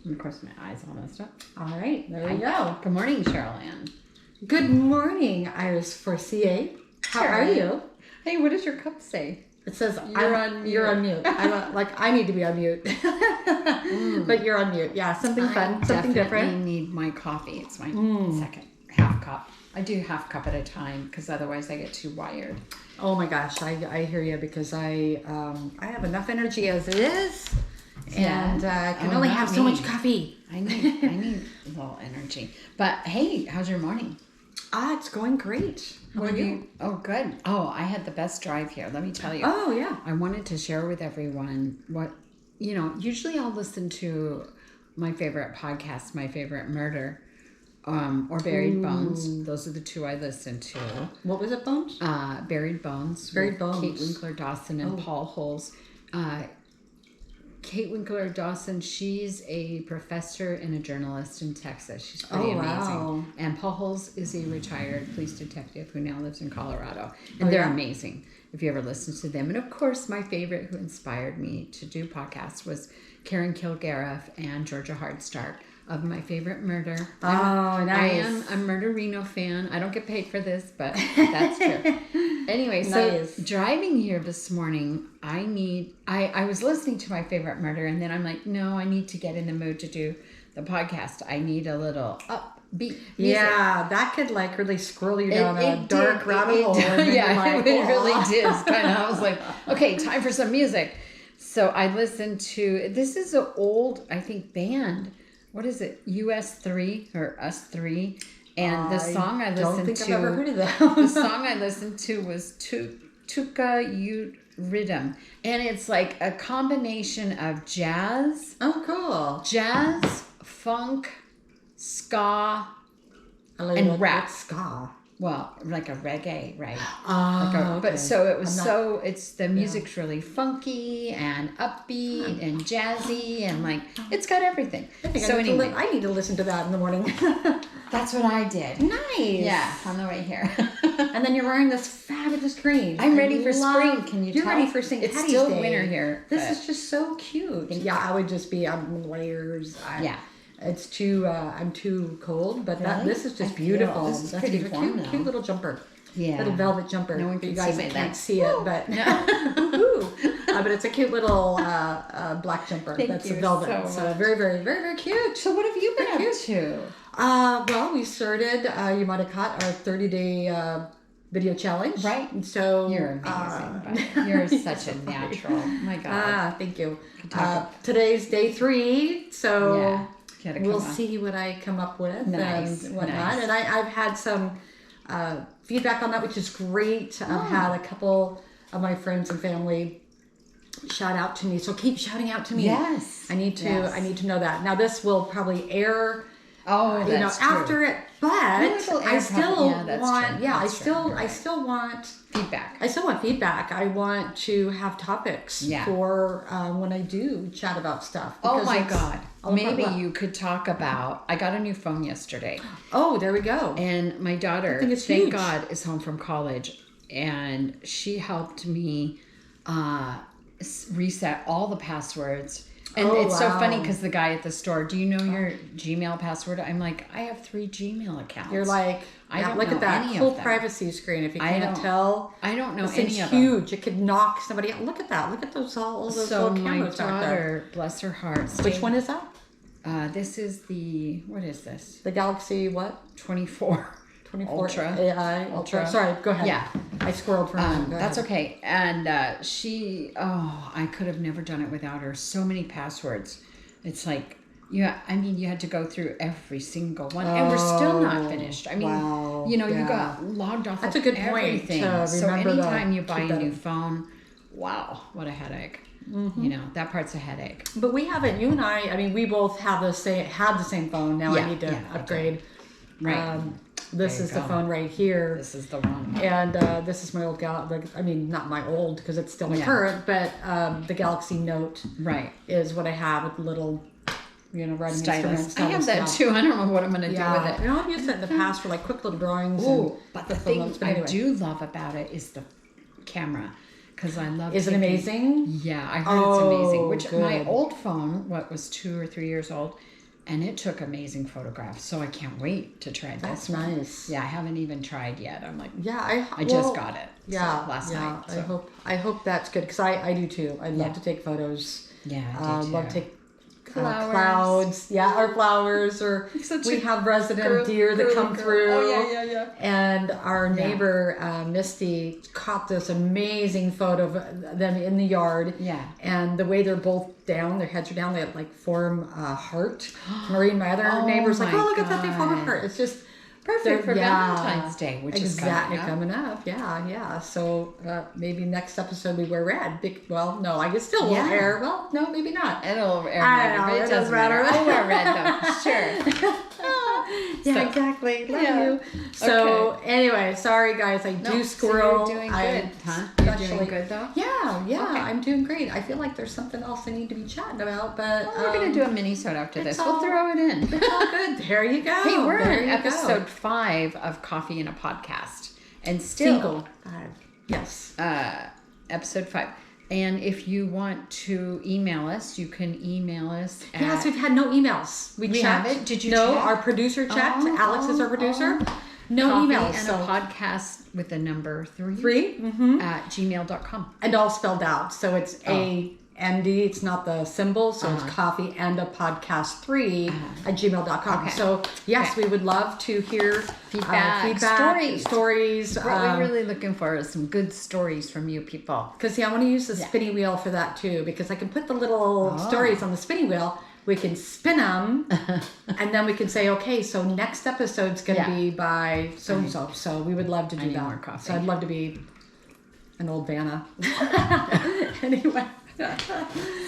And of course, my eyes all messed up. All right, there we go. Good morning, Cheryl Ann. Good morning, Iris for CA. How are you? Hey, what does your cup say? It says You're on mute. You're on mute. I need to be on mute, but you're on mute. Yeah, something fun, something different. I need my coffee. It's my second half cup. I do half cup at a time because otherwise I get too wired. Oh my gosh, I hear you because I have enough energy as it is, and I can only have so much coffee. I need a little energy. But hey, how's your morning? It's going great. How are you? Oh, good. Oh, I had the best drive here. Let me tell you. Oh, yeah. I wanted to share with everyone what, usually I'll listen to my favorite podcast, My Favorite Murder, or Buried Bones. Those are the two I listen to. What was it, Bones? Buried Bones. Buried Bones. Kate Winkler-Dawson and Paul Holes. Kate Winkler-Dawson, she's a professor and a journalist in Texas. She's pretty amazing. And Paul Holes is a retired police detective who now lives in Colorado. And they're amazing if you ever listen to them. And of course, my favorite who inspired me to do podcasts was Karen Kilgariff and Georgia Hardstark of My Favorite Murder. Oh, nice. I am a Murderino fan. I don't get paid for this, but that's true. Anyway, so driving here this morning, I was listening to My Favorite Murder, and then I'm like, no, I need to get in the mood to do the podcast. I need a little upbeat music. Yeah, that could like really scroll you down a dark rabbit hole. Yeah, it really did. Kind of. I was like, okay, time for some music. So I listened to, this is an old, I think, band. What is it? US3 or Us3. And the song I listened to. I don't think I've ever heard of that. The song I listened to was Tuka Ute Rhythm. And it's like a combination of jazz. Oh, cool. Jazz, funk, ska, and rap. Ska. Well, like a reggae, right? Oh, But so it was it's the music's really funky and upbeat and jazzy and like, it's got everything. I need to listen to that in the morning. That's what I did. Nice. Yeah, on the way here. And then you're wearing this fabulous green. I'm ready for spring. Can you tell? You're ready for St. Patty's Day. It's still winter here. This is just so cute. Yeah, I would just be on layers. It's too. I'm too cold, but this is just beautiful. This is pretty warm. Cute little jumper. Yeah, little velvet jumper. No one can you guys see can't see it, but but it's a cute little black jumper. That's a velvet. So very, very, very, very cute. So what have you been up to? Well, we started. You might have caught our 30-day. Video challenge, right? And so you're amazing. But you're such a natural. Oh my God. Thank you. Today's day 3, so we'll see what I come up with and whatnot. And I've had some feedback on that, which is great. I've had a couple of my friends and family shout out to me, so keep shouting out to me. Yes, I need to know that. Now this will probably air. That's true. After it, but I still want. I still want feedback. I still want feedback. I want to have topics for when I do chat about stuff. Oh my God! Maybe you could talk about. I got a new phone yesterday. Oh, there we go. And my daughter, thank God, is home from college, and she helped me reset all the passwords. And it's so funny because the guy at the store, do you know your Gmail password? I'm like, I have 3 Gmail accounts. You're like, I don't look at that whole privacy screen. If you can't tell, I don't know any of them. It's huge. It could knock somebody out. Look at that. Look at those all those little cameras my daughter, out there. Bless her heart. Which one is that? This is what is this? The Galaxy what? 24. 24 Ultra. AI Ultra. Sorry, go ahead. Yeah. I squirreled for a minute. That's okay. And I could have never done it without her. So many passwords. It's like, you had to go through every single one. And we're still not finished. I mean, you got logged off That's of a good everything. Point to so anytime you buy a new in. phone, wow, what a headache. Mm-hmm. That part's a headache. But we haven't, you and I mean, we both had the same phone. Now I need to upgrade. Right. This is the phone right here. This is the one. And this is my old not my old because it's still my current, but the Galaxy Note is what I have with the little, writing stylus. I have that too. I don't know what I'm going to do with it. I've used it in the past for quick little drawings. But the thing I do love about it is the camera. because I love. Is it amazing? Yeah, I heard it's amazing. Which my old phone, was 2 or 3 years old, and it took amazing photographs. So I can't wait to try this. That's nice. Yeah, I haven't even tried yet. I'm like, yeah, I just got it. Yeah, last night. So. I hope that's good because I do too. I love to take photos. Yeah, I do too. Love to take clouds, or flowers, or we have resident deer that come through. Oh yeah. And our neighbor Misty caught this amazing photo of them in the yard. Yeah. And the way they're both down, their heads are down, they like form a heart. Marie, my other neighbor's like, oh look at that, they form a heart. It's just perfect for Valentine's Day, which is coming up. Yeah. So maybe next episode we wear red. Well, no, I guess still we'll wear. Well, no, maybe not. It'll wear red, but it doesn't matter. I'll wear red though, sure. Yeah, exactly. Love you. So anyway, sorry guys, I do squirrel. So you're doing good, huh? You're doing good though? Yeah, okay. I'm doing great. I feel like there's something else I need to be chatting about, but we're gonna do a mini-sode after this. We'll throw it in. It's all good. There you go. Hey, we're on episode 5 of Coffee and a Podcast, and still Single 5. Yes. Episode 5. And if you want to email us, you can email us. Yes, we've had no emails. We checked. Have it? Did you? No, check? Our producer checked. Alex is our producer. No Coffee emails. And a podcast with the number 3. 3 at gmail.com. And all spelled out. So it's AND. It's not the symbol. So it's coffee and a podcast 3 at gmail.com. Okay. So yes, we would love to hear feedback, stories. What we're really looking for is some good stories from you people. Because I want to use the spinny wheel for that too, because I can put the little stories on the spinny wheel. We can spin them, and then we can say, okay, so next episode's going to be by so-and-so. So we would love to do that. More coffee. So I'd love to be an old Vanna. Anyway.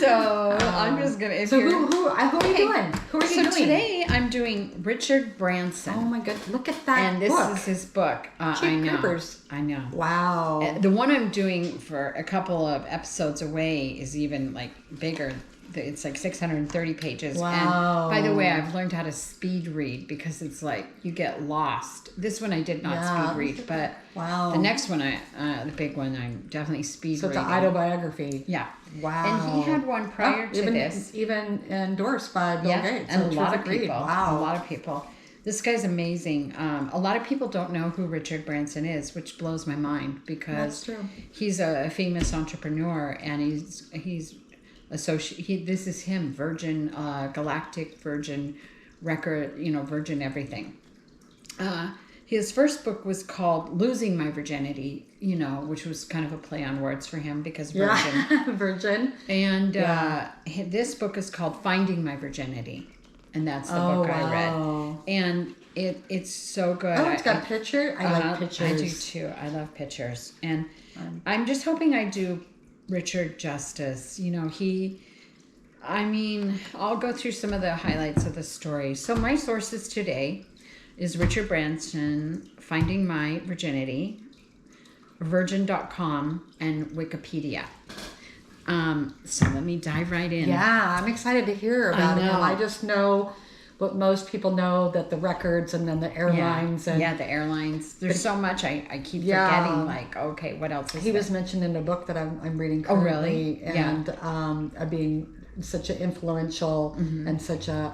So I'm just going to... who are you doing? Who are you doing? So today I'm doing Richard Branson. Oh my God, look at that And this is his book. I know. Creepers. I know. Wow. The one I'm doing for a couple of episodes away is even like bigger. It's like 630 pages. Wow. And by the way, I've learned how to speed read because it's like you get lost. This one I did not speed read, but the next one, the big one, I'm definitely speed reading. So it's an autobiography. Yeah. Wow. And he had one prior to this. Even endorsed by Bill Gates. And a lot of people. Wow. A lot of people. This guy's amazing. A lot of people don't know who Richard Branson is, which blows my mind because he's a famous entrepreneur and he's this is him, Virgin Galactic, Virgin Record, Virgin everything. His first book was called Losing My Virginity, which was kind of a play on words for him because Virgin. Yeah. Virgin. And this book is called Finding My Virginity. And that's the book I read. And it's so good. Oh, it's got a picture? I like pictures. I do too. I love pictures. And I'm just hoping I do Richard justice. I'll go through some of the highlights of the story. So my sources today is Richard Branson, Finding My Virginity, Virgin.com, and Wikipedia. So let me dive right in. Yeah, I'm excited to hear about him. I just know what most people know, that the records and then the airlines. The airlines. There's so much I keep forgetting, like, okay, what else is He was mentioned in a book that I'm reading currently. Oh, really? And being such an influential and such a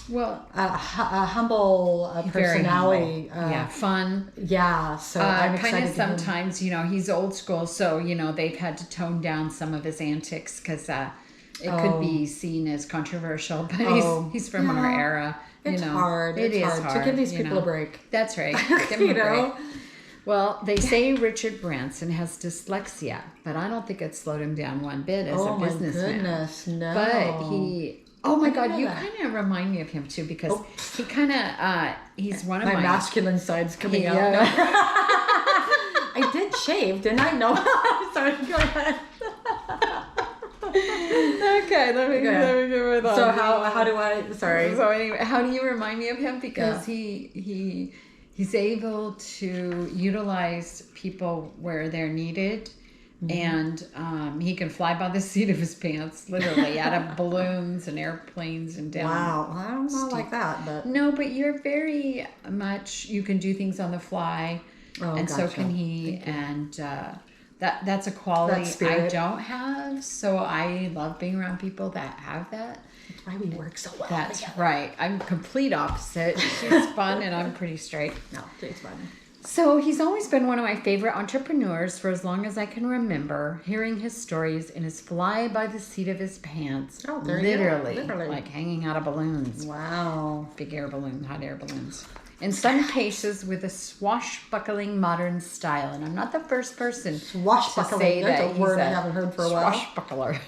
humble personality. Humble. Fun. Yeah, so I'm excited. Kind of sometimes, he's old school, so, they've had to tone down some of his antics because it could be seen as controversial, but he's from our era. It's hard. It's hard to give these people a break. That's right. Give them a break. Well, they say Richard Branson has dyslexia, but I don't think it slowed him down one bit as a businessman. Oh my goodness, no. But oh my God, you kind of remind me of him too because he kind of, he's one of my masculine side's coming out. I did shave, didn't I? No. Sorry, go ahead. Okay, let me go with that. So how do I? Sorry. So anyway, how do you remind me of him? Because he's able to utilize people where they're needed, and he can fly by the seat of his pants, literally, out of balloons and airplanes and down. Wow, I don't know like that, but no, but you're very much. You can do things on the fly, and so can he. And That's a quality I don't have. So I love being around people that have that. That's why we work so well. That's together. right. I'm complete opposite. She's fun and I'm pretty straight. No, it's fun. So he's always been one of my favorite entrepreneurs for as long as I can remember, hearing his stories in his fly by the seat of his pants. Oh, there you go. Literally. Like hanging out of balloons. Wow. Big air balloon, hot air balloons. In some cases with a swashbuckling modern style. And I'm not the first person to say that's that a word I haven't heard for a while. Swashbuckler.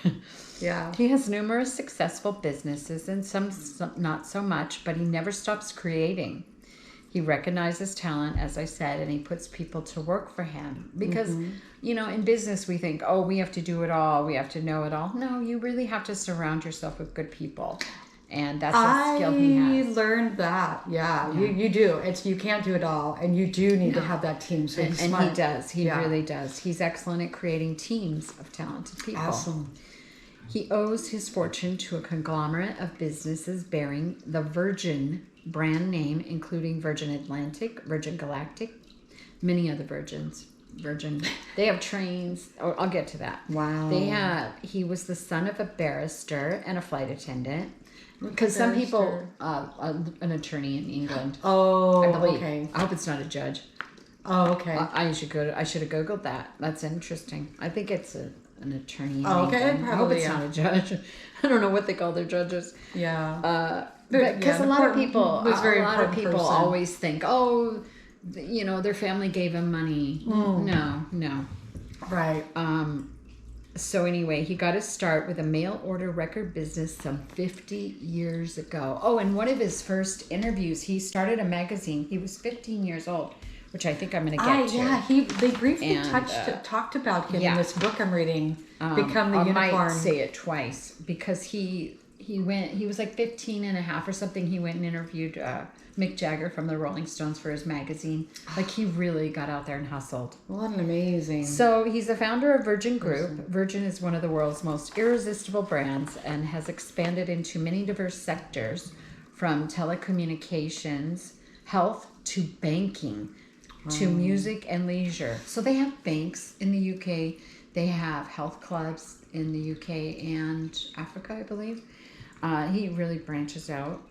Yeah. He has numerous successful businesses and some not so much, but he never stops creating. He recognizes talent, as I said, and he puts people to work for him. Because, in business we think, oh, we have to do it all. We have to know it all. No, you really have to surround yourself with good people. And that's a skill he has. I learned that. Yeah. You do. You can't do it all. And you do need to have that team. So he's smart. He does. He really does. He's excellent at creating teams of talented people. Awesome. He owes his fortune to a conglomerate of businesses bearing the Virgin brand name, including Virgin Atlantic, Virgin Galactic, many other Virgins. They have trains. Oh, I'll get to that. Wow. He was the son of a barrister and a flight attendant. Because some people, an attorney in England. Oh, I believe. Okay. I hope it's not a judge. Oh, okay. I should have Googled that. That's interesting. I think it's an attorney in okay, England. probably, I hope it's not a judge. I don't know what they call their judges. Yeah. Because a lot of people always think, oh, their family gave him money. No. Right. So anyway, he got his start with a mail order record business some 50 years ago. Oh, and one of his first interviews, he started a magazine. He was 15 years old, which I think I'm going to get to. Yeah, they briefly talked about him in this book I'm reading, Become the Unicorn. I might say it twice because he was like 15 and a half or something. He went and interviewed Mick Jagger from the Rolling Stones for his magazine. Like he really got out there and hustled. What an amazing. So he's the founder of Virgin Group. Virgin is one of the world's most irresistible brands and has expanded into many diverse sectors from telecommunications, health to banking to music and leisure. So they have banks in the UK. They have health clubs in the UK and Africa, I believe. He really branches out.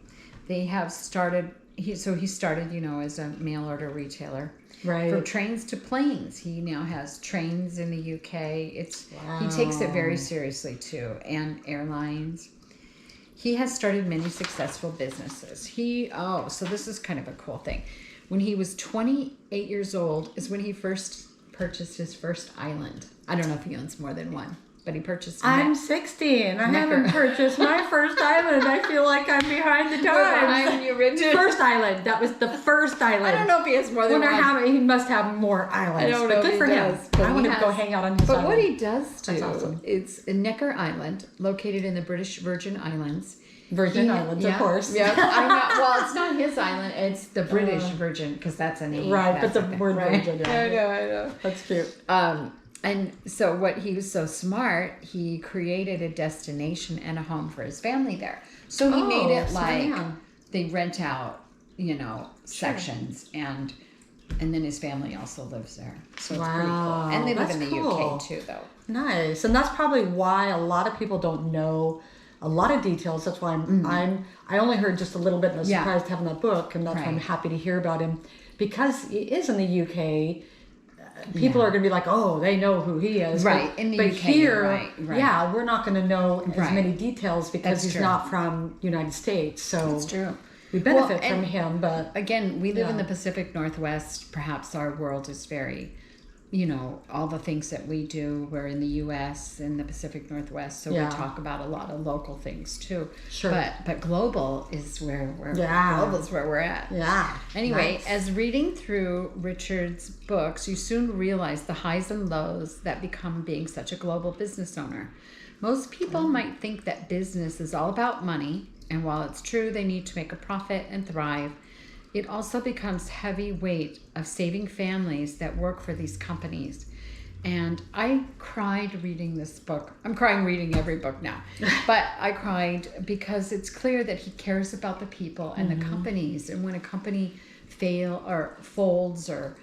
They have started, he started, as a mail order retailer. Right. From trains to planes. He now has trains in the UK. He takes it very seriously too, and airlines. He has started many successful businesses. So this is kind of a cool thing. When he was 28 years old is when he first purchased his first island. I don't know if he owns more than one, but he purchased. I'm 60 and I haven't purchased my first island. I feel like I'm behind the times. First island. That was the first island. I don't know if he has more than one. He must have more islands. I don't know. Good for him. I want to go hang out on his island. But what he does do, awesome. It's Necker Island, located in the British Virgin Islands. Virgin Islands, of course. Yeah. Well, it's not his island. It's the British Virgin, because that's a name. Right, but the word Virgin. Yeah. I know. That's cute. And so he was so smart, he created a destination and a home for his family there. So he made it like they rent out, sections and then his family also lives there. So it's pretty cool. And they live in the UK too, though. Nice. And that's probably why a lot of people don't know a lot of details. That's why I only heard just a little bit and I was surprised having that book, and that's why I'm happy to hear about him, because he is in the UK. People are going to be like, oh, they know who he is. Right, in the UK. Here, right. We're not going to know as many details because he's not from United States. So that's true. We benefit from him, but again, we live in the Pacific Northwest. Perhaps our world is very, all the things that we do, we're in the U.S. in the Pacific Northwest, so we talk about a lot of local things too. Sure. But global is where we're at. Yeah. Anyway, as reading through Richard's books, you soon realize the highs and lows that become being such a global business owner. Most people might think that business is all about money, and while it's true they need to make a profit and thrive, it also becomes heavy weight of saving families that work for these companies. And I cried reading this book. I'm crying reading every book now. But I cried because it's clear that he cares about the people and the companies. And when a company folds or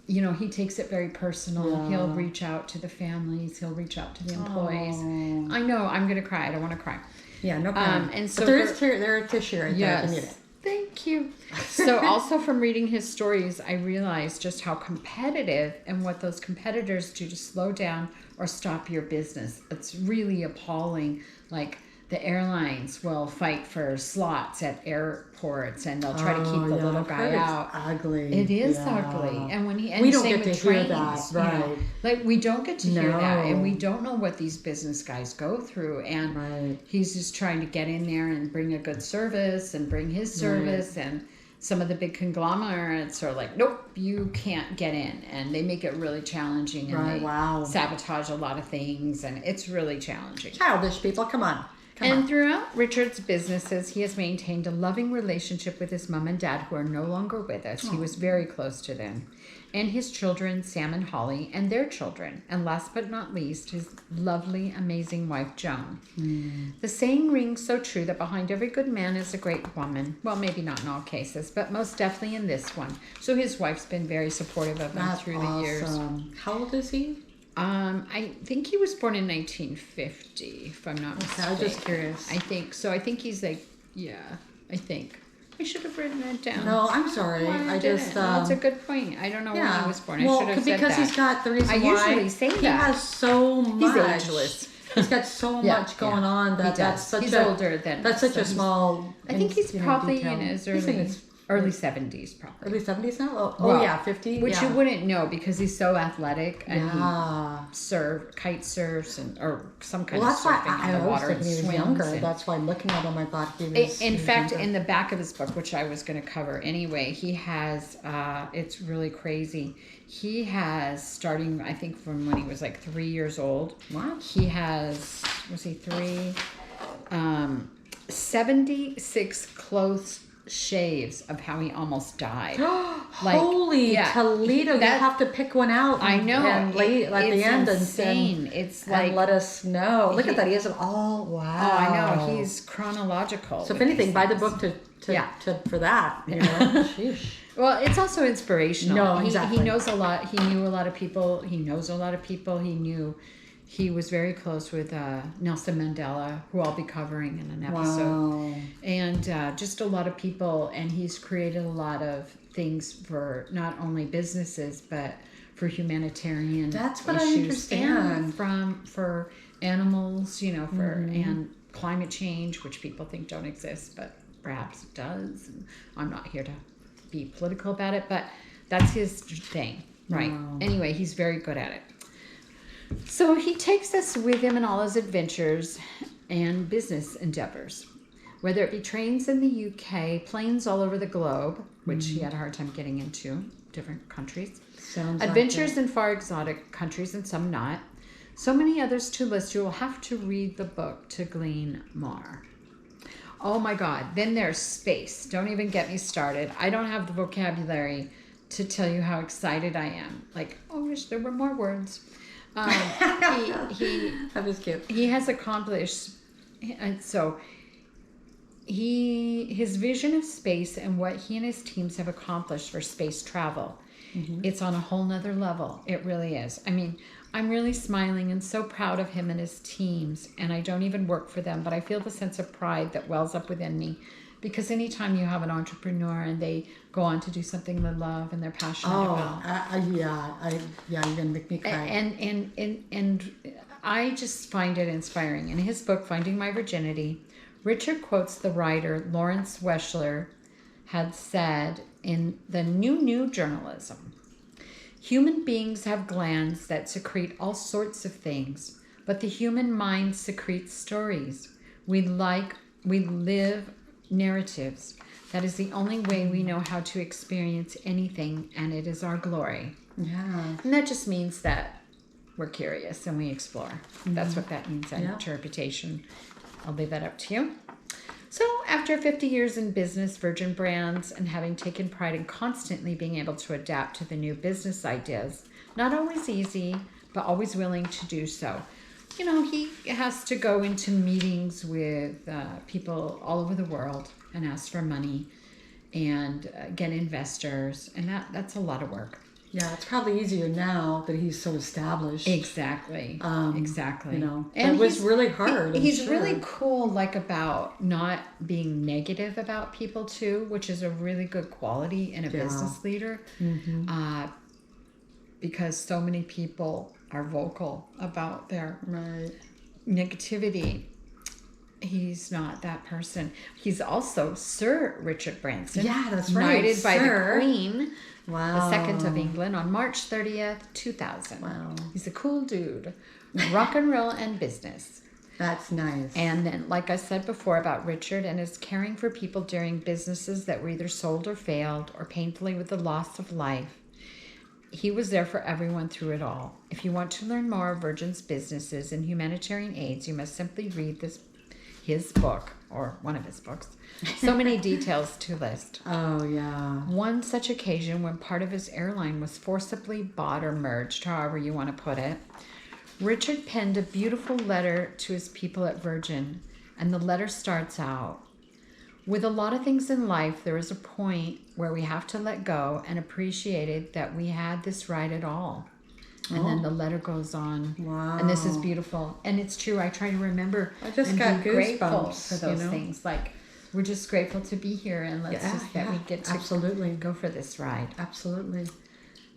he takes it very personal. Yeah. He'll reach out to the families. He'll reach out to the employees. Oh. I know. I'm going to cry. I don't want to cry. Yeah, no problem. And so there are tissue right there. If you need it. Thank you. So also from reading his stories, I realized just how competitive and what those competitors do to slow down or stop your business. It's really appalling. Like the airlines will fight for slots at airports and they'll try to keep the little guy out. It's ugly. It is ugly. And when we don't get to hear that, right? Like we don't get to hear that, and we don't know what these business guys go through. And he's just trying to get in there and bring a good service and bring his service. And some of the big conglomerates are like, nope, you can't get in, and they make it really challenging. And they sabotage a lot of things, and it's really challenging. Childish people, come on. Throughout Richard's businesses, he has maintained a loving relationship with his mom and dad, who are no longer with us. He was very close to them. And his children, Sam and Holly, and their children. And last but not least, his lovely, amazing wife, Joan. The saying rings so true that behind every good man is a great woman. Well, maybe not in all cases, but most definitely in this one. So his wife's been very supportive of him through the years. How old is he? I think he was born in 1950, if I'm not mistaken. I was just curious. I think so. I think he's like, I think. I should have written it down. No, I'm sorry. I just. That's a good point. I don't know when he was born. I should have said that. Because he's got the reason why. I usually say that. He has so much. He's ageless. He's got so much going on that he's older than. That's such a small. I think he's probably in his early 70s, probably. Early 70s now? 50. Which you wouldn't know because he's so athletic and he kite surfs or some kind of surfing in the water and swims. He was younger. That's why I'm looking at him, I thought he was. In fact, in the back of his book, which I was going to cover anyway, he has, it's really crazy. He has, starting, I think, from when he was like 3 years old. What? He has, was he 3? 76 close shaves of how he almost died. Holy Toledo! You have to pick one out. I know. And late at the end, insane. It's like, and let us know. Look at that. He has it all. Wow. Oh, I know. He's chronological. So if anything, buy the book for that. You know? Sheesh. Well, it's also inspirational. No, exactly. He knows a lot. He knew a lot of people. He knows a lot of people. He was very close with Nelson Mandela, who I'll be covering in an episode. Wow. And just a lot of people. And he's created a lot of things for not only businesses, but for humanitarian That's what issues. I understand. And for animals, and climate change, which people think don't exist, but perhaps it does. And I'm not here to be political about it, but that's his thing. Right. Wow. Anyway, he's very good at it. So he takes us with him in all his adventures and business endeavors, whether it be trains in the UK, planes all over the globe, which he had a hard time getting into, different countries, adventures in far exotic countries and some not. So many others to list. You will have to read the book to glean more. Oh my God. Then there's space. Don't even get me started. I don't have the vocabulary to tell you how excited I am. Like, I wish there were more words. That was cute. He has accomplished, and so his vision of space and what he and his teams have accomplished for space travel, it's on a whole nother level. It really is. I mean, I'm really smiling and so proud of him and his teams, and I don't even work for them, but I feel the sense of pride that wells up within me. Because anytime you have an entrepreneur and they go on to do something they love and they're passionate about. You're gonna make me cry. And I just find it inspiring. In his book, Finding My Virginity, Richard quotes the writer Lawrence Weschler had said in the New Journalism. Human beings have glands that secrete all sorts of things, but the human mind secretes stories. We live narratives. That is the only way we know how to experience anything, and it is our glory. Yeah. And that just means that we're curious and we explore. That's what that means, that interpretation. I'll leave that up to you. So after 50 years in business, Virgin Brands, and having taken pride in constantly being able to adapt to the new business ideas, not always easy, but always willing to do so. He has to go into meetings with people all over the world and ask for money and get investors. And that's a lot of work. Yeah, it's probably easier now that he's so established. Exactly. Exactly. And it was really hard. He's really cool, like, about not being negative about people too, which is a really good quality in a business leader. Because so many people are vocal about their negativity. He's not that person. He's also Sir Richard Branson. Yeah, that's right. Knighted by the Queen. Wow. The 2nd of England on March 30th, 2000. Wow. He's a cool dude. Rock and roll and business. That's nice. And then, like I said before about Richard and his caring for people during businesses that were either sold or failed or painfully with the loss of life, he was there for everyone through it all. If you want to learn more of Virgin's businesses and humanitarian aids, you must simply read his book, or one of his books. So many details to list. Oh, yeah. One such occasion when part of his airline was forcibly bought or merged, however you want to put it, Richard penned a beautiful letter to his people at Virgin, and the letter starts out, "With a lot of things in life, there is a point where we have to let go and appreciate it that we had this right at all." And then the letter goes on. Wow. And this is beautiful. And it's true. I try to remember I just and got be grateful goosebumps, for those things. Like, we're just grateful to be here, and let's that we get to absolutely go for this ride. Absolutely.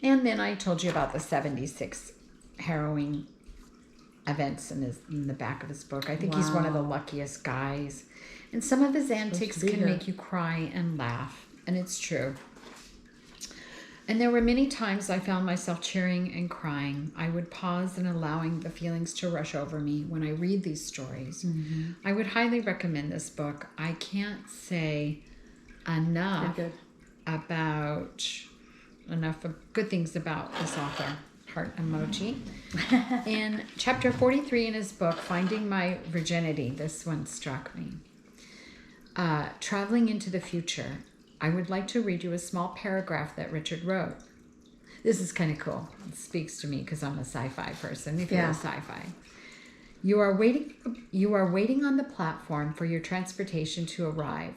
And then I told you about the 76 harrowing events in the back of his book. I think he's one of the luckiest guys. And some of his antics can make you cry and laugh. And it's true. And there were many times I found myself cheering and crying. I would pause and allowing the feelings to rush over me when I read these stories. I would highly recommend this book. I can't say enough of good things about this author. Heart emoji. In chapter 43 in his book, Finding My Virginity, this one struck me. Traveling into the future. I would like to read you a small paragraph that Richard wrote. This is kind of cool. It speaks to me because I'm a sci-fi person. If you're a sci-fi. You are waiting on the platform for your transportation to arrive.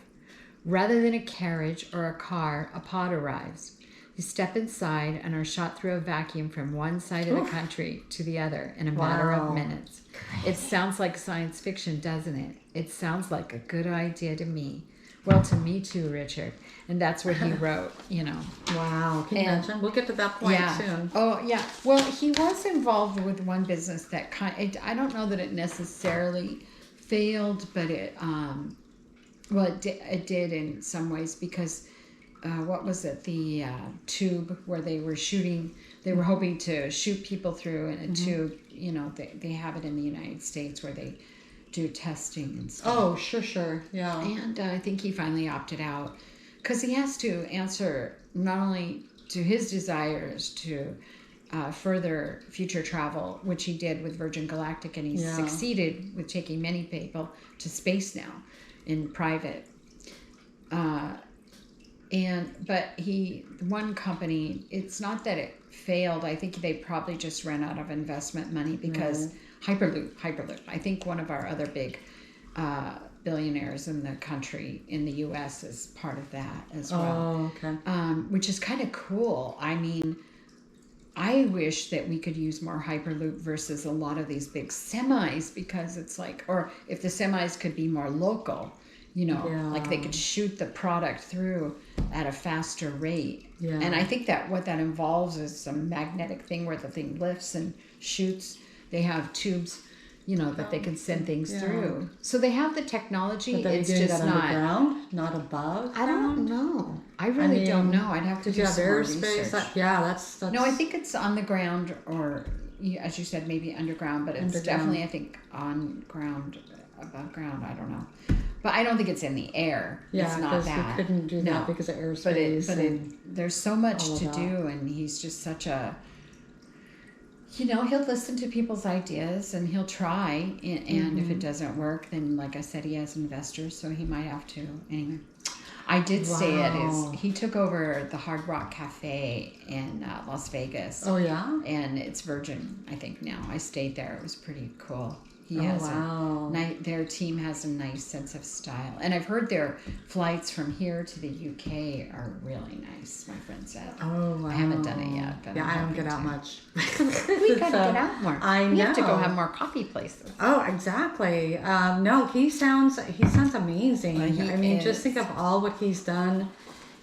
Rather than a carriage or a car, a pod arrives. You step inside and are shot through a vacuum from one side of the country to the other in a matter of minutes. It sounds like science fiction, doesn't it? It sounds like a good idea to me. Well, to me too, Richard. And that's what he wrote, Wow. Can you imagine? We'll get to that point soon. Oh, yeah. Well, he was involved with one business that I don't know that it necessarily failed, but it did in some ways because what was it? The tube where they were shooting, they were hoping to shoot people through in a tube. They have it in the United States where they do testing and stuff. Oh, sure. Yeah. And I think he finally opted out because he has to answer not only to his desires to further future travel, which he did with Virgin Galactic, and he succeeded with taking many people to space now in private. But one company, it's not that it failed. I think they probably just ran out of investment money because Hyperloop. I think one of our other big billionaires in the country, in the U.S., is part of that as well. Oh, okay. Which is kind of cool. I mean, I wish that we could use more Hyperloop versus a lot of these big semis, because it's like, or if the semis could be more local, like they could shoot the product through at a faster rate. Yeah. And I think that what that involves is some magnetic thing where the thing lifts and shoots. They have tubes, that they can send things through. So they have the technology. But it's just that not underground, not above. I don't know. I really don't know. I'd have to do some more research. That's. No, I think it's on the ground, or as you said, maybe underground. But it's definitely, I think, on ground, above ground. I don't know. But I don't think it's in the air. Yeah, it's not that. You couldn't do that because of airspace. But there's so much to do, and he's just such a. He'll listen to people's ideas and he'll try. And if it doesn't work, then, like I said, he has investors, so he might have to. Anyway, I did stay at he took over the Hard Rock Cafe in Las Vegas. Oh, yeah? And it's Virgin, I think, now. I stayed there. It was pretty cool. Their team has a nice sense of style. And I've heard their flights from here to the UK are really nice, my friend said. Oh, wow. I haven't done it yet. But I don't get out much. We got to get out more. I know. We have to go have more coffee places. Oh, exactly. No, he sounds amazing. Just think of all what he's done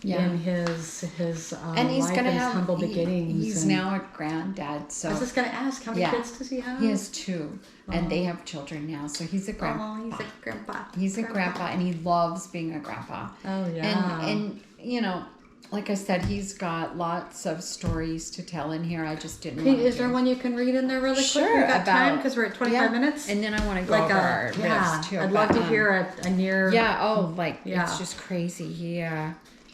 in his and he's life gonna and have, his humble beginnings. He's now a granddad. So I was just going to ask, how many kids does he have? He has 2, and they have children now. So he's a grandpa. Oh, he's a grandpa. He's a grandpa, and he loves being a grandpa. Oh, yeah. And like I said, he's got lots of stories to tell in here. I just didn't want to. Is there one you can read in there really quick? Sure. We got time because we're at 25 minutes. And then I want to go over our ribs too. I'd love to hear a near. It's just crazy.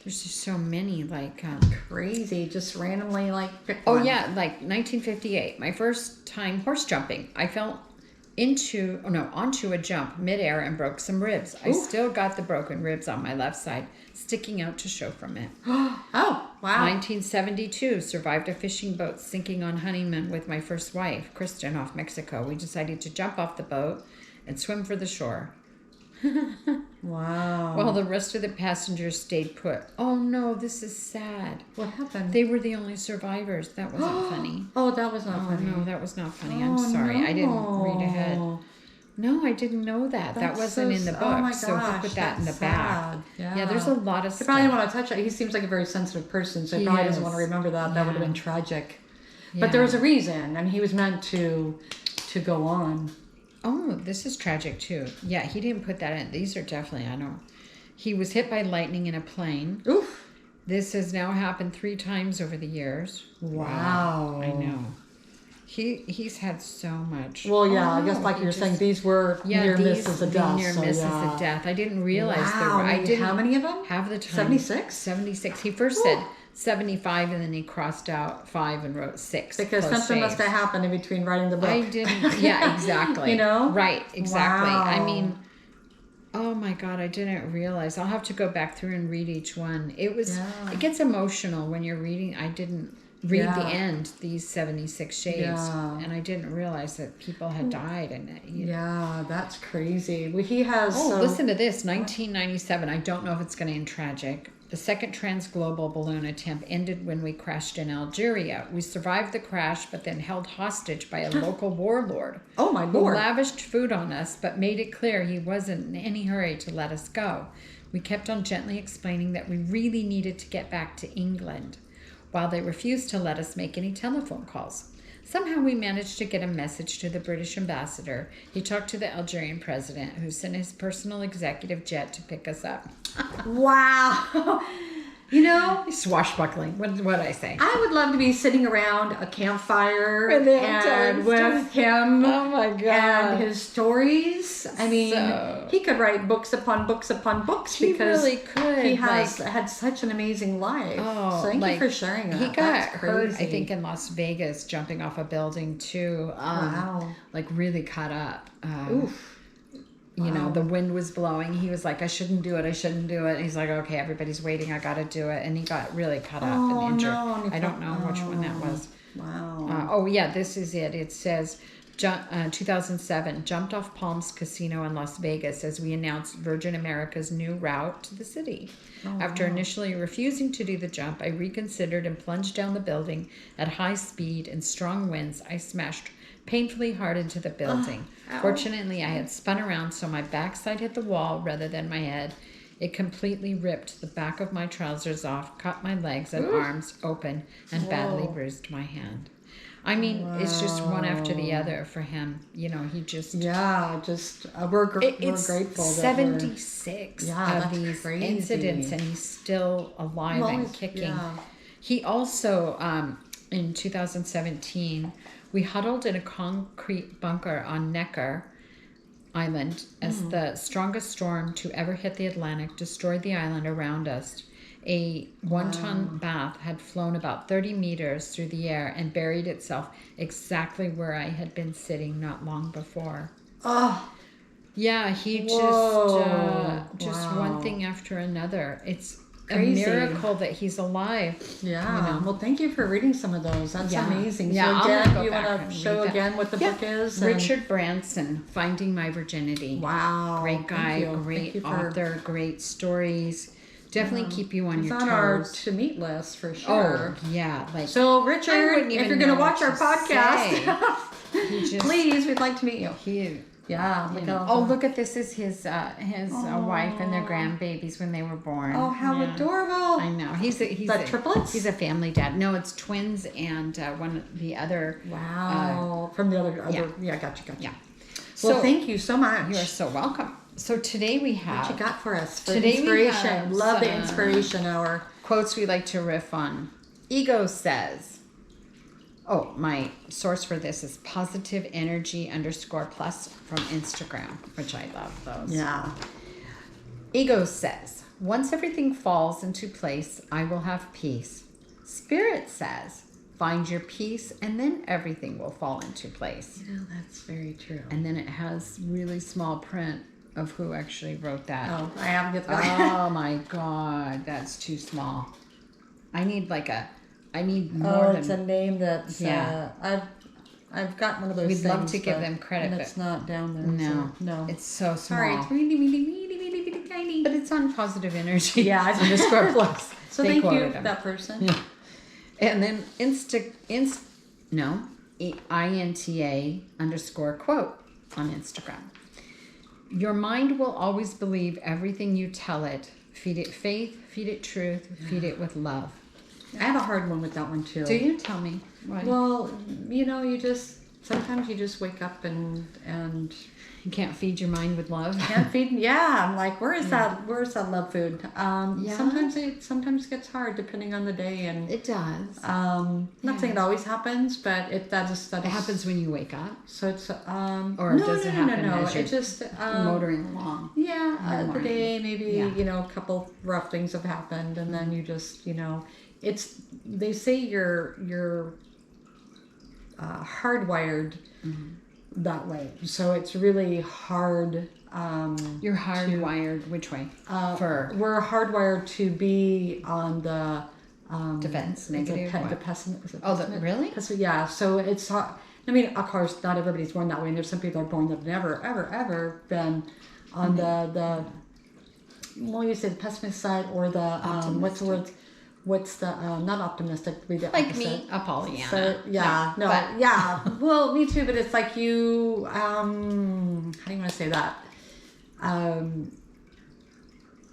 There's just so many crazy, just randomly pick one. Oh yeah, 1958, my first time horse jumping. I fell onto a jump midair and broke some ribs. I still got the broken ribs on my left side sticking out to show from it. Oh, wow. 1972, survived a fishing boat sinking on honeymoon with my first wife, Kristen, off Mexico. We decided to jump off the boat and swim for the shore. Wow. While the rest of the passengers stayed put. Oh no, this is sad. What happened? They were the only survivors. That wasn't funny. Oh, that was not funny. No, that was not funny. I'm sorry. No. I didn't read ahead. No, I didn't know that. That wasn't in the book. Oh my gosh, so he put that in the back. Yeah, there's a lot of stuff. He probably didn't want to touch it. He seems like a very sensitive person, so he probably doesn't want to remember that. That would have been tragic. But there was a reason, and he was meant to go on. Oh, this is tragic too. Yeah, he didn't put that in. These are definitely, he was hit by lightning in a plane. Oof. This has now happened 3 times over the years. Wow. I know. He's had so much. Well, yeah, I guess like you're saying, these were near misses of death. Near misses of death. I didn't realize there were. I didn't. How many of them? Have the time. 76? 76. He first said 75, and then he crossed out 5 and wrote 6. Because something must have happened in between writing the book. I didn't. Yeah, exactly. Right, exactly. Wow. I mean, oh my God, I didn't realize. I'll have to go back through and read each one. It gets emotional when you're reading. I didn't read the end, these 76 shades, and I didn't realize that people had died in it. Yeah, that's crazy. Well, he has. Listen to this. 1997. I don't know if it's going to end tragic. The second transglobal balloon attempt ended when we crashed in Algeria. We survived the crash, but then held hostage by a local warlord. Oh, my Lord. Who lavished food on us, but made it clear he wasn't in any hurry to let us go. We kept on gently explaining that we really needed to get back to England, while they refused to let us make any telephone calls. Somehow we managed to get a message to the British ambassador. He talked to the Algerian president, who sent his personal executive jet to pick us up. Wow. Swashbuckling. What did I say? I would love to be sitting around a campfire with him. Oh my God. And his stories. I mean, he could write books upon books upon books because he really could. He has had such an amazing life. Oh, so thank you for sharing that. He got hurt, I think, in Las Vegas jumping off a building too. Wow. Really cut up. Oof. The wind was blowing. He was like, I shouldn't do it. And he's like, okay, everybody's waiting. I got to do it. And he got really cut up and injured. No, I don't know which one that was. Wow. This is it. It says 2007, jumped off Palms Casino in Las Vegas as we announced Virgin America's new route to the city. After initially refusing to do the jump, I reconsidered and plunged down the building at high speed and strong winds. I smashed painfully hard into the building. Fortunately, I had spun around so my backside hit the wall rather than my head. It completely ripped the back of my trousers off, cut my legs and arms open, and badly bruised my hand. I mean, it's just one after the other for him. He just... Yeah, we're grateful. 76 of these crazy. Incidents, and he's still alive and kicking. Yeah. He also, in 2017... we huddled in a concrete bunker on Necker Island as the strongest storm to ever hit the Atlantic destroyed the island around us. A 1-ton bath had flown about 30 meters through the air and buried itself exactly where I had been sitting not long before. Oh. Yeah, he just one thing after another. a miracle that he's alive. Yeah. Well, thank you for reading some of those. That's amazing. Yeah, so again, do you want to show again what the book is? Richard Branson, Finding My Virginity. Wow. Great guy, great author, great stories. Definitely keep you on your toes. It's on our to meet list for sure. Oh, yeah. So, Richard, if you're going to watch our podcast, please, we'd like to meet you. Yeah. Look at this. Is his wife and their grandbabies when they were born. Oh, how adorable! I know. He's triplets. He's a family dad. No, it's twins and one of the other. Wow. From the other. Yeah. Gotcha. Yeah. Well, thank you so much. You are so welcome. So today we have. What you got for us? Inspiration. Love the inspiration hour. Quotes we like to riff on. Ego says. Oh, my source for this is positive energy _plus from Instagram, which I love those. Yeah. Ego says, once everything falls into place, I will have peace. Spirit says, find your peace and then everything will fall into place. That's very true. And then it has really small print of who actually wrote that. Oh, I haven't get that. Oh my God, that's too small. I need more than... it's a name that's... I've got one of those We'd things. love to give them credit, but it's not down there. No. So, no. It's so small. Sorry, it's really tiny. But it's on positive energy. Yeah, it's _plus. So thank you, that person. Yeah. And then INTA _quote on Instagram. Your mind will always believe everything you tell it. Feed it faith, feed it truth, feed it with love. I have a hard one with that one too. Do you? Tell me. Why? Well, sometimes you just wake up and you can't feed your mind with love. Can't feed. Yeah, I'm like, where's that love food? Sometimes it gets hard depending on the day, and it does. Not saying it always happens, but it happens when you wake up. So it's does it happen as you're it just motoring along? Yeah, the day maybe a couple rough things have happened, and then you just it's they say you're hardwired. Mm-hmm. That way, so it's really hard. You're hardwired which way? We're hardwired to be on the defense, negative. The pessimist. Really? Yeah. So it's. I mean, of course, not everybody's born that way, and there's some people are born that have never, ever been on the. Well, you say the pessimist side or the what's the word? What's the not optimistic? Be the like opposite. Me, a Pollyanna. So, yeah. Well, me too. But it's like you. How do you want to say that?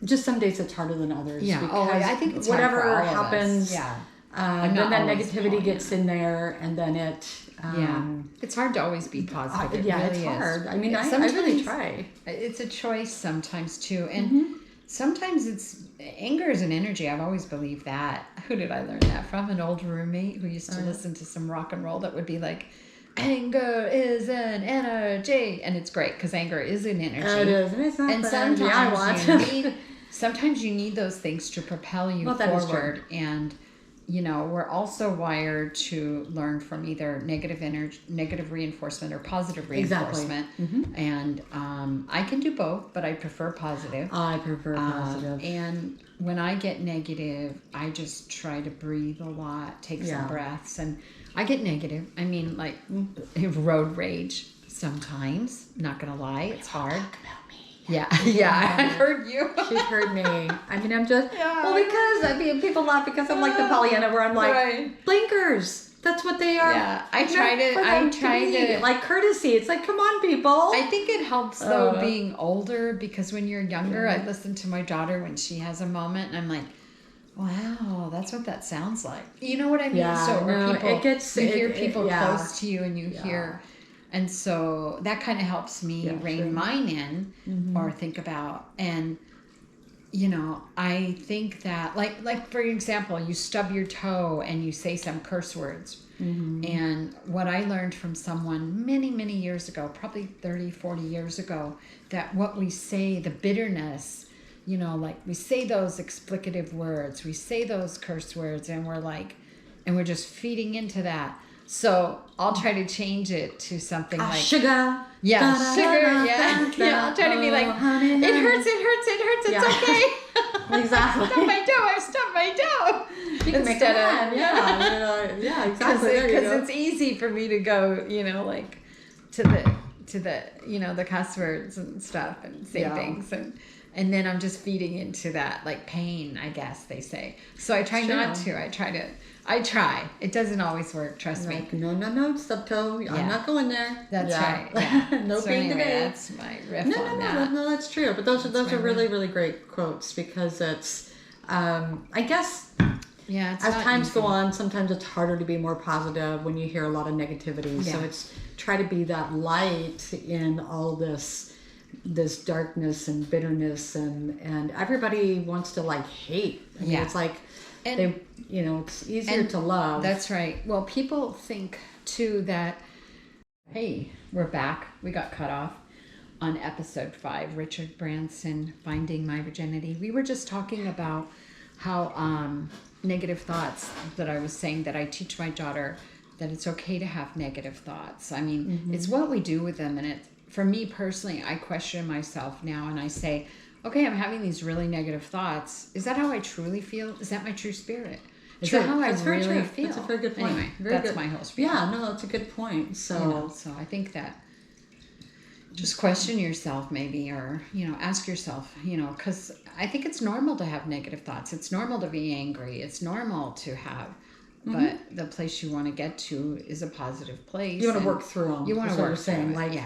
Just some days it's harder than others. Yeah. Because I think it's whatever hard for all happens. Of us. Yeah. Then that negativity gets in there, and then it. It's hard to always be positive. It's hard. I mean, I really try. It's a choice sometimes too, and sometimes it's anger is an energy. I've always believed that. Who did I learn that from? An old roommate who used to listen to some rock and roll that would be like, anger is an energy, and it's great because anger is an energy. It is, and it's not and the energy I want. Sometimes you need those things to propel you forward, and we're also wired to learn from either negative reinforcement or positive reinforcement. Exactly. And I can do both, but I prefer positive. I prefer positive. And when I get negative, I just try to breathe a lot, take some breaths, and I get negative. I mean, like road rage sometimes. Not gonna lie, it's hard. Talk about me. Yeah, I heard you. She's heard me. I mean, I'm just because people laugh because I'm like the Pollyanna where I'm like blinkers. That's what they are. Yeah, I try to like courtesy. It's like, come on, people. I think it helps though being older because when you're younger, I listen to my daughter when she has a moment, and I'm like, wow, that's what that sounds like. You know what I mean? Yeah, you hear people close to you, and you hear. And so that kind of helps me rein mine in or think about. And, I think that, like for example, you stub your toe and you say some curse words. Mm-hmm. And what I learned from someone many, many years ago, probably 30, 40 years ago, that what we say, the bitterness, like we say those explicative words, we say those curse words, and we're just feeding into that. So I'll try to change it to something like sugar. Yeah, sugar. Yeah. I'll try to be like, it hurts. It's okay. exactly. I've stubbed my toe. You can make a yeah, exactly. Because it's easy for me to go, like to the the cuss words and stuff and say things and then I'm just feeding into that like pain, I guess they say. So I try not to. I try. It doesn't always work, trust me. No, stub toe. I'm not going there. That's right. Yeah. No pain today. That's my riff on that. No, that's true. But those are really, really great quotes because it's, I guess, as times go on, sometimes it's harder to be more positive when you hear a lot of negativity. Yeah. So it's try to be that light in all this darkness and bitterness and everybody wants to like hate. I mean, it's like it's easier to love. That's right. Well, people think too that, hey, we're back. We got cut off on episode 5, Richard Branson, Finding My Virginity. We were just talking about how negative thoughts that I was saying that I teach my daughter that it's okay to have negative thoughts. I mean, it's what we do with them. And for me personally, I question myself now and I say, okay, I'm having these really negative thoughts. Is that how I truly feel? Is that my true spirit? Is that how I really feel? That's a very good point. Anyway, that's my whole spiel. Yeah, no, that's a good point. So, so I think that just question yourself maybe, or, ask yourself, because I think it's normal to have negative thoughts. It's normal to be angry. It's normal to have, but the place you want to get to is a positive place. You want to work through them. You want to work through them. Like,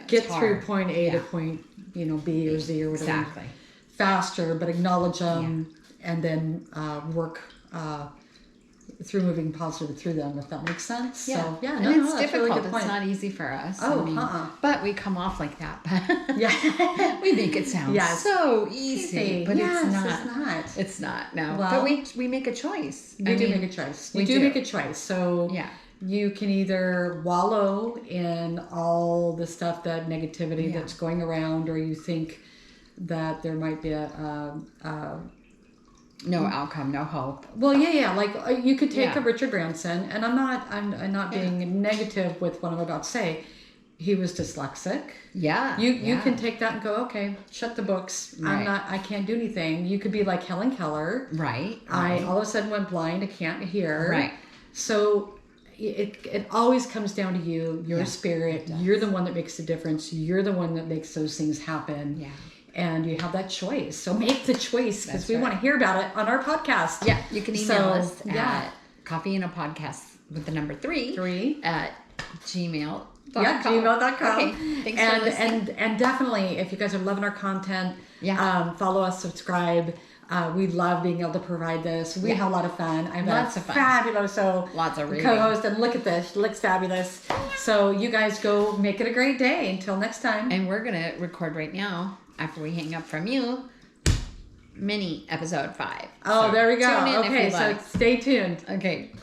get through point A to point, B or Z or whatever. Exactly. Faster, but acknowledge them and then work through moving positive through them, if that makes sense. Yeah. So, and it's difficult. Really it's not easy for us. Oh, but we come off like that. We make it sound so easy, but it's not. It's not. No. Well, but we make a choice. We do make a choice. You do make a choice. So you can either wallow in all the stuff, that negativity that's going around, or you think that there might be no outcome, no hope. Well, like you could take a Richard Branson, and I'm not being negative with what I'm about to say. He was dyslexic. Yeah. You can take that and go, okay, shut the books. Right. I can't do anything. You could be like Helen Keller. Right. I all of a sudden went blind. I can't hear. Right. So it always comes down to you, your spirit. You're the one that makes the difference. You're the one that makes those things happen. Yeah. And you have that choice. So make the choice, because we want to hear about it on our podcast. Yeah. You can email us at coffeeandapodcast with the number 3 at gmail.com. Yeah, gmail.com. Okay. Thanks for listening. And definitely, if you guys are loving our content, follow us, subscribe. We love being able to provide this. We have a lot of fun. I've lots of fun. Fabulous lots of reading. Co-host, and look at this. She looks fabulous. So you guys go make it a great day. Until next time. And we're going to record right now, after we hang up from you, mini episode 5. Oh, so there we go. Tune in okay, so stay tuned. Okay, bye.